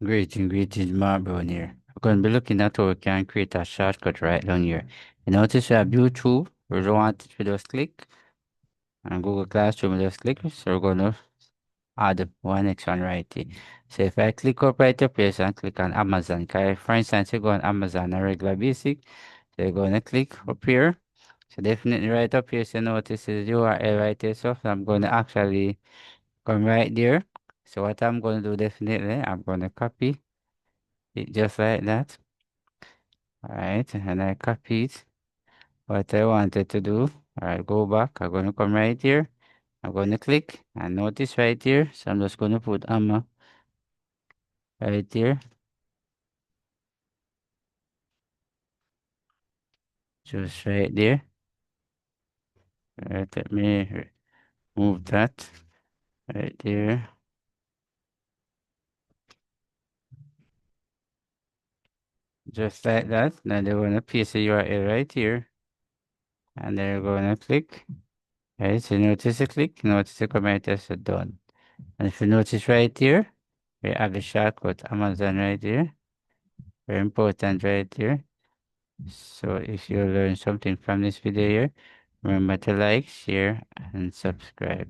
Greetings, Mark Brown here. We're going to be looking at how we can create a shortcut right down here. You notice we have YouTube. We don't want it, we just click. And Google Classroom, we just click. So we're going to add one next one right here. So if I click up right up here, so I click on Amazon. Okay? For instance, you go on Amazon, a regular basic. So you're going to click up here. So definitely right up here, so notice is URL right here. So I'm going to actually come right there. So what I'm going to do definitely, I'm going to copy it just like that. Alright, and I copy it. What I wanted to do, alright, go back. I'm going to come right here. I'm going to click and notice right here. So I'm just going to put Amma right here. Just right there. Alright, let me move that right there. Just like that. Now they're going to paste the URL right here. And they're going to click. Right, so notice the click, notice the comment is done. And if you notice right here, we have the shortcut Amazon right here. Very important right here. So if you learn something from this video here, remember to like, share, and subscribe.